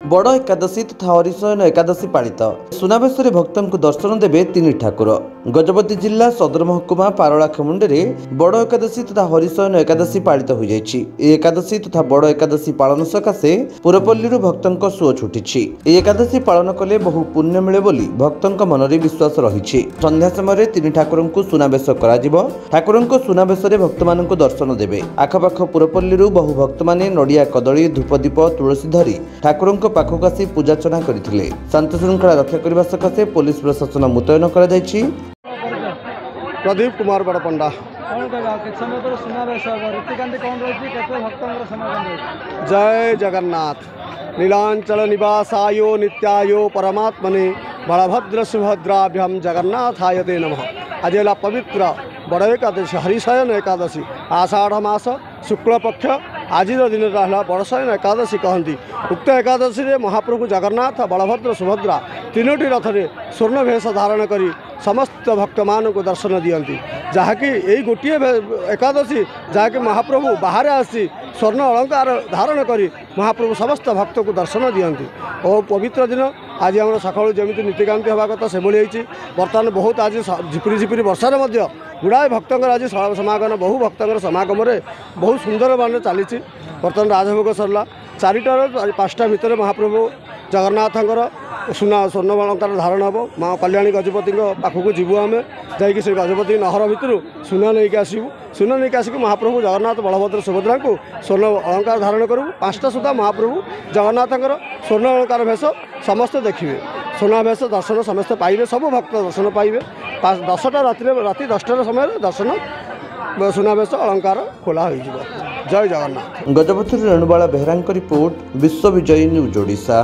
बड़ एकादशी तथा हरिशयन एकादशी पालित सुनावेश भक्तों को दर्शन देवे तीन ठाकुर। गजपति जिला सदर महकुमा पारलाखेमुंडे बड़ एकादशी तथा हरिशयन एकादशी पालित हो जाएगी। एकादशी तथा बड़ एकादशी पालन सकाशे पुरपल्ली भक्तों सुओ छुटी। एकादशी पालन कले बहु पुण्य मिले बोली भक्तों मन में विश्वास रही। संध्या समय तीन ठाकुर को सुनावेश ठाकुर सुनावेश भक्त मान दर्शन देवे। आखपाख पुरपल्ली बहु भक्त मैंने नड़िया कदली धूपदीप तुलसी धरी ठाकुर पाखक आसी पूजार्चना करते। शांति श्रृंखला रक्षा करने सकाशे पुलिस प्रशासन मुतयन कर प्रदीप कुमार बड़पंडा। जय जगन्नाथ। नीलांचल निवासायो नित्यायो परमात्मने बलभद्र सुभद्राभ्याम जगन्नाथाय ते नमः। आज पवित्र बड़ एकादशी हरिशयन एकादशी आषाढ़ मास शुक्ल पक्ष आज दिन रहा बड़शयन एकादशी कहती। उक्त एकादशी रे महाप्रभु जगन्नाथ बलभद्र सुभद्रा तीनोटी रथ में स्वर्ण भेष धारण करी समस्त भक्त मान को दर्शन दियंती। जहाँकि यही गोटे एकादशी जहाँकि महाप्रभु बाहर आसी स्वर्ण अलंकार धारण करी महाप्रभु समस्त भक्त को दर्शन दियंती। और पवित्र दिन आज आम सकाळु जमी नीतिकांति हवा कथा से भाई बर्तमान बहुत आज झिपिरी झिपिरी वर्षार गुड़ाए भक्तर आज समागम बहु भक्तर समागम बहुत सुंदर मान चली। बर्तमान राजभोग सरला 4टार 5टा भितर महाप्रभु जगन्नाथंकर सुना स्वर्ण अलंकार धारण हम माँ कल्याणी गजपति पाखक जीवु आम जाकि से गजपति नहर भितर सुना नहीं आसबू। सुना नहीं आसिक महाप्रभु जगन्नाथ बलभद्र सुभद्रा को स्वर्ण अलंकार धारण करूँ। 5टा सुधा महाप्रभु जगन्नाथंकर स्वर्ण अलंकार भेष समस्ते देखिए। सुनावेश दर्शन समस्ते पाइबे, सब भक्त दर्शन पाइबे। 10टा राति 10टार समय दर्शन सुनावेश अलंकार खोला हो। जय जगन्नाथ। गजपति रेणुबाला बेहरा रिपोर्ट विश्व विजयी न्यूज ओडिशा।